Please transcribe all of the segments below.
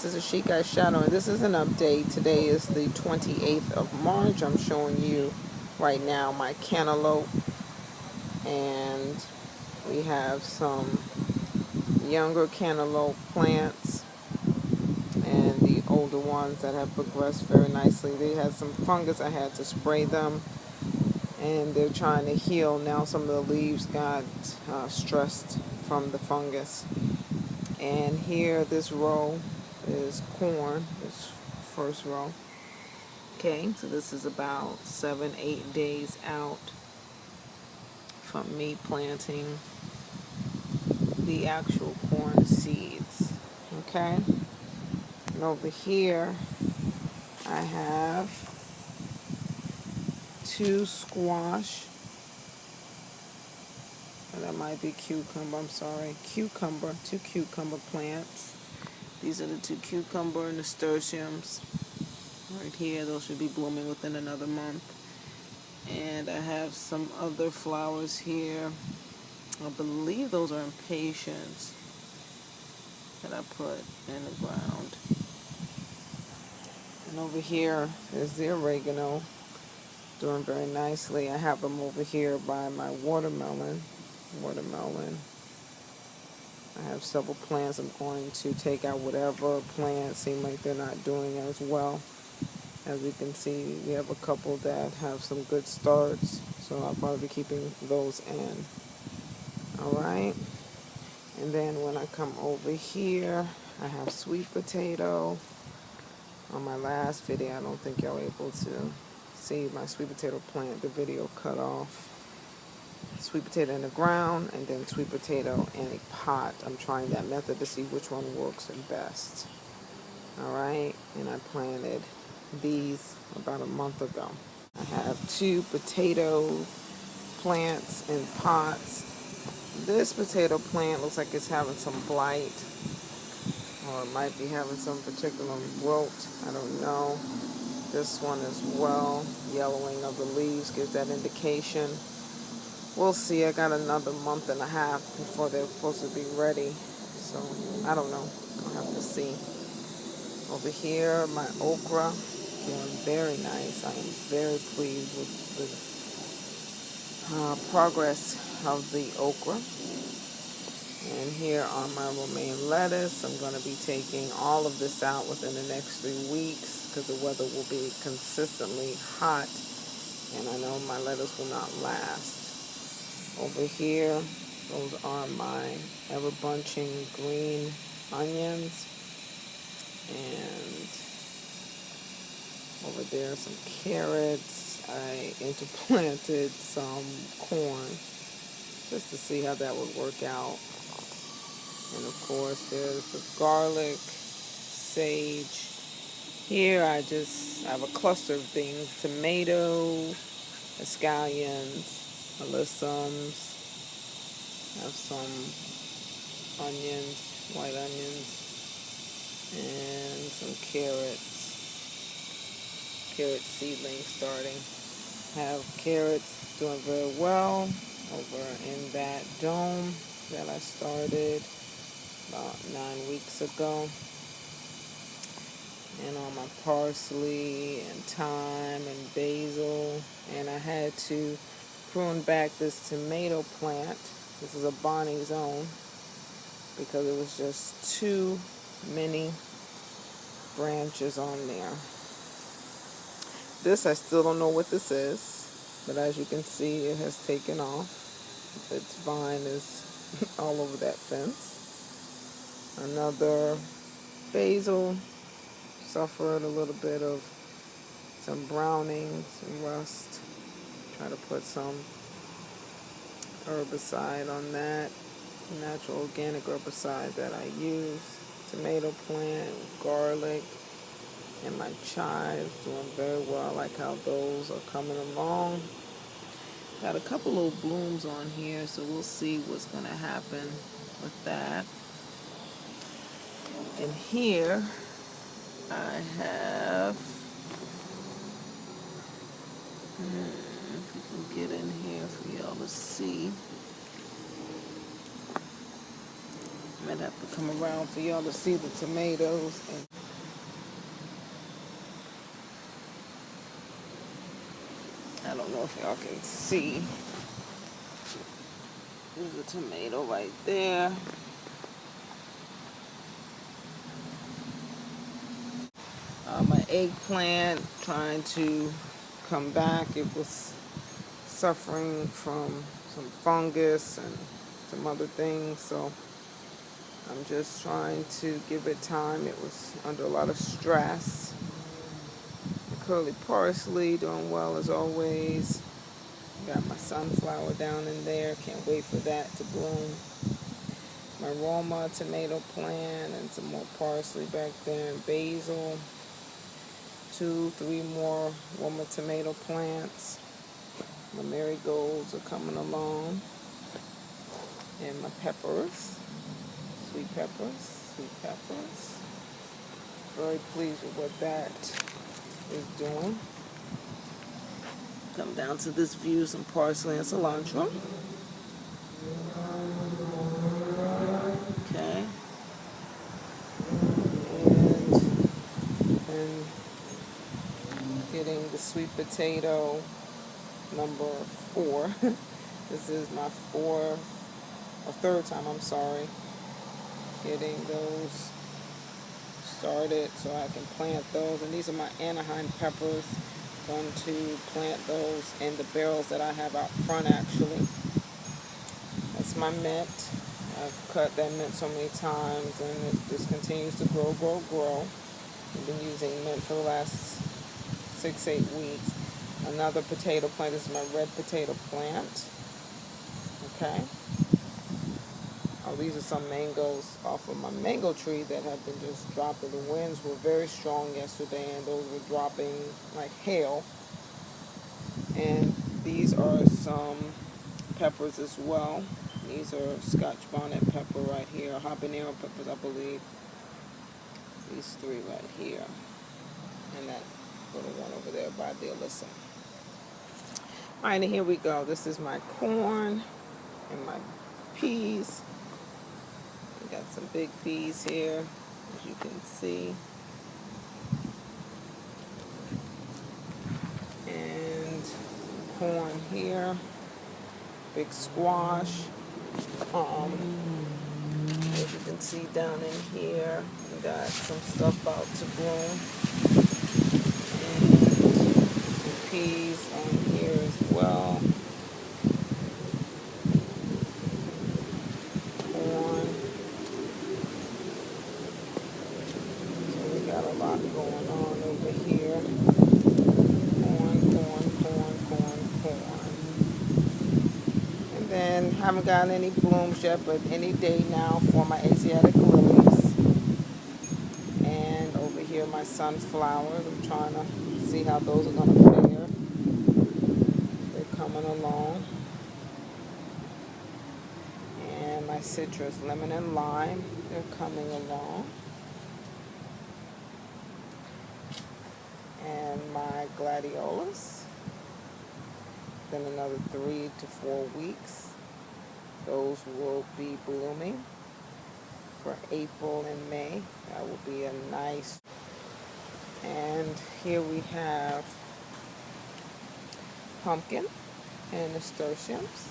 This is a Chic Eye Shadow, and this is an update. Today is the 28th of March. I'm showing you right now my cantaloupe, and we have some younger cantaloupe plants and the older ones that have progressed very nicely. They had some fungus. I had to spray them, and they're trying to heal. Now some of the leaves got stressed from the fungus. And here, this row is corn, this first row. Okay, so this is about 7-8 days out from me planting the actual corn seeds. Okay, and over here I have two squash, or that might be cucumber, I'm sorry, two cucumber plants. These are the two cucumber nasturtiums right here. Those should be blooming within another month. And I have some other flowers here. I believe those are impatiens that I put in the ground. And over here is the oregano, doing very nicely. I have them over here by my watermelon. I have several plants. I'm going to take out whatever plants seem like they're not doing as well. As you can see, we have a couple that have some good starts, so I'll probably be keeping those in. Alright, and then when I come over here, I have sweet potato. On my last video, I don't think y'all were able to see my sweet potato plant. The video cut off. Sweet potato in the ground, and then sweet potato in a pot. I'm trying that method to see which one works the best. Alright, and I planted these about a month ago. I have two potato plants in pots. This potato plant looks like it's having some blight, or it might be having some particular wilt. I don't know. This one as well. Yellowing of the leaves gives that indication. We'll see. I got another month and a half before they're supposed to be ready. So, I don't know. I'll have to see. Over here, my okra, doing very nice. I am very pleased with the progress of the okra. And here on my romaine lettuce, I'm going to be taking all of this out within the next 3 weeks because the weather will be consistently hot, and I know my lettuce will not last. Over here, those are my ever-bunching green onions, and over there some carrots. I interplanted some corn just to see how that would work out. And of course, there's the garlic, sage. Here I have a cluster of things: tomato, scallions, alyssums. I have some onions, white onions, and some carrots. Carrot seedlings starting. Have carrots doing very well over in that dome that I started about 9 weeks ago. And on my parsley and thyme and basil. And I had to prune back this tomato plant. This is a Bonnie's Own, because it was just too many branches on there. This, I still don't know what this is, but as you can see, it has taken off. Its vine is all over that fence. Another basil suffered a little bit of some browning, some rust. Try to put some herbicide on that, natural organic herbicide that I use. Tomato plant, garlic, and my chives doing very well. I like how those are coming along. Got a couple little blooms on here, so we'll see what's going to happen with that. And here I have, if you can get in here for y'all to see, Might have to come around for y'all to see the tomatoes. And I don't know if y'all can see. There's a tomato right there. My eggplant trying to come back. It was suffering from some fungus and some other things, so I'm just trying to give it time. It was under a lot of stress. The curly parsley doing well as always. Got my sunflower down in there. Can't wait for that to bloom. My Roma tomato plant and some more parsley back there, and basil. 2, 3 more Roma tomato plants. My marigolds are coming along. And my peppers. Sweet peppers. Very pleased with what that is doing. Come down to this view, some parsley and cilantro. Okay. And getting the sweet potato number 4. This is my third time, I'm sorry, getting those started so I can plant those. And these are my Anaheim peppers. Going to plant those in the barrels that I have out front actually. That's my mint. I've cut that mint so many times and it just continues to grow. I've been using mint for the last 6-8 weeks. Another potato plant. This is my red potato plant. Okay. Oh, these are some mangoes off of my mango tree that have been just dropping. The winds were very strong yesterday and those were dropping like hail. And these are some peppers as well. These are Scotch bonnet pepper right here, habanero peppers, I believe. These 3 right here. And that little one over there by the Alyssa. Alright, and here we go. This is my corn and my peas. We got some big peas here, as you can see. And corn here. Big squash. As you can see down in here, we got some stuff about to bloom. And peas on here as well. Corn. So we got a lot going on over here. Corn. And then haven't gotten any blooms yet, but any day now for my Asiatic lilies. And over here my sunflowers. I'm trying to see how those are going to fare. They're coming along. And my citrus, lemon and lime, they're coming along. And my gladiolus. Then another 3 to 4 weeks. Those will be blooming for April and May. That will be a nice. And here we have pumpkin and nasturtiums.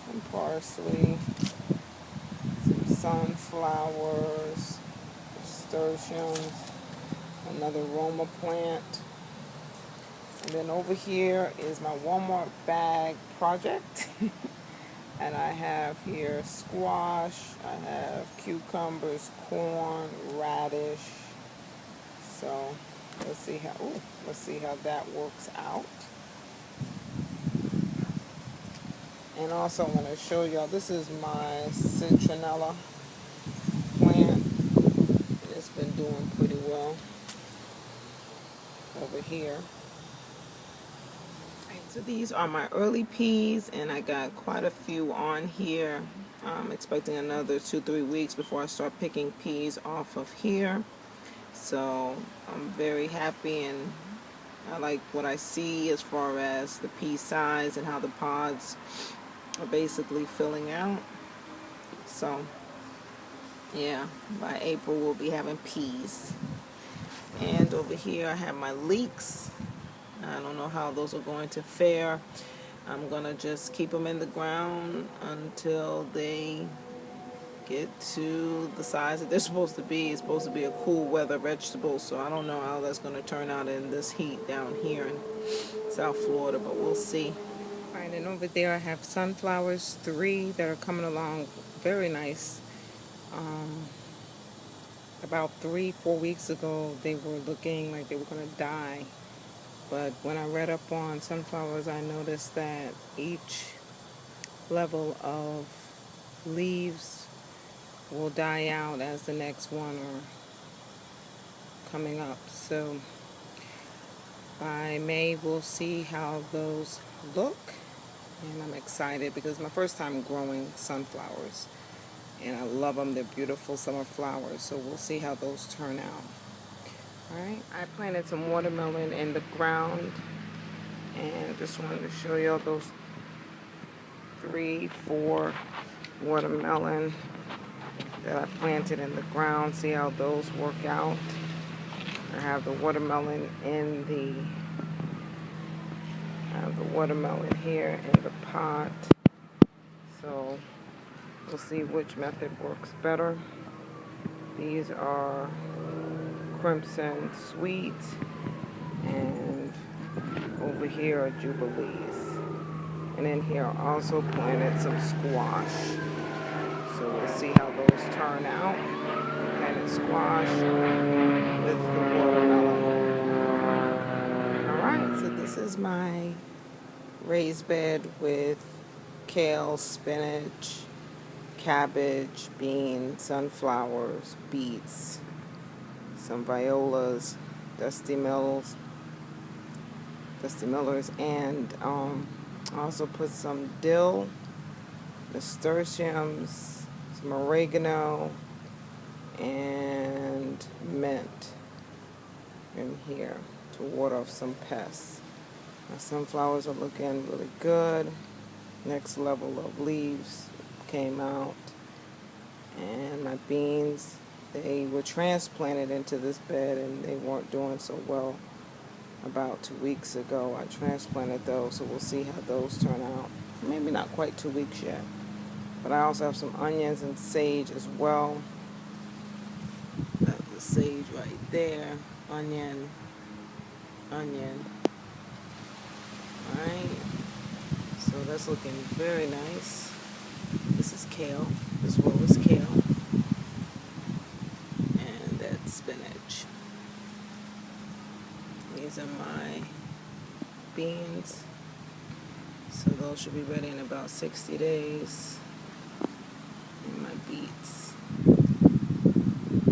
Some parsley, some sunflowers, nasturtiums, another Roma plant. And then over here is my Walmart bag project. And I have here squash, I have cucumbers, corn, radish. So let's see how that works out. And also I want to show y'all, this is my citronella plant. It's been doing pretty well over here. So these are my early peas, and I got quite a few on here. I'm expecting another 2-3 weeks before I start picking peas off of here. So I'm very happy, and I like what I see as far as the pea size and how the pods are basically filling out. So yeah, by April we'll be having peas. And over here I have my leeks. I don't know how those are going to fare. I'm going to just keep them in the ground until they get to the size that they're supposed to be. It's supposed to be a cool weather vegetable, so I don't know how that's going to turn out in this heat down here in South Florida, but we'll see. All right, and over there I have sunflowers, 3 that are coming along very nice. About 3-4 weeks ago, they were looking like they were going to die. But when I read up on sunflowers, I noticed that each level of leaves will die out as the next one are coming up. So by May, we'll see how those look. And I'm excited because it's my first time growing sunflowers. And I love them. They're beautiful summer flowers. So we'll see how those turn out. Alright, I planted some watermelon in the ground. And just wanted to show you all those 3-4 watermelon that I planted in the ground. See how those work out. I have the watermelon in watermelon here in the pot. So we'll see which method works better. These are Crimson Sweet, and over here are Jubilees. And in here I also planted some squash. So we'll see how those turn out. Planted squash with the watermelon. Alright, so this is my raised bed with kale, spinach, cabbage, beans, sunflowers, beets, some violas, dusty millers, and I also put some dill, nasturtiums, some oregano, and mint in here to ward off some pests. My sunflowers are looking really good. Next level of leaves came out. And my beans, they were transplanted into this bed and they weren't doing so well. About 2 weeks ago I transplanted those, so we'll see how those turn out. Maybe not quite 2 weeks yet. But I also have some onions and sage as well. That's the sage right there. Onion. Alright. So that's looking very nice. This is kale. This row is kale. And that's spinach. These are my beans. So those should be ready in about 60 days. And my beets.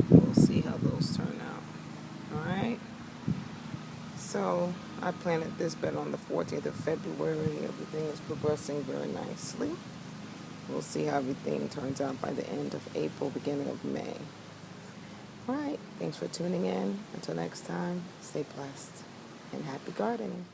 We'll see how those turn out. Alright. So I planted this bed on the 14th of February. Everything is progressing very nicely. We'll see how everything turns out by the end of April, beginning of May. Alright, thanks for tuning in. Until next time, stay blessed and happy gardening.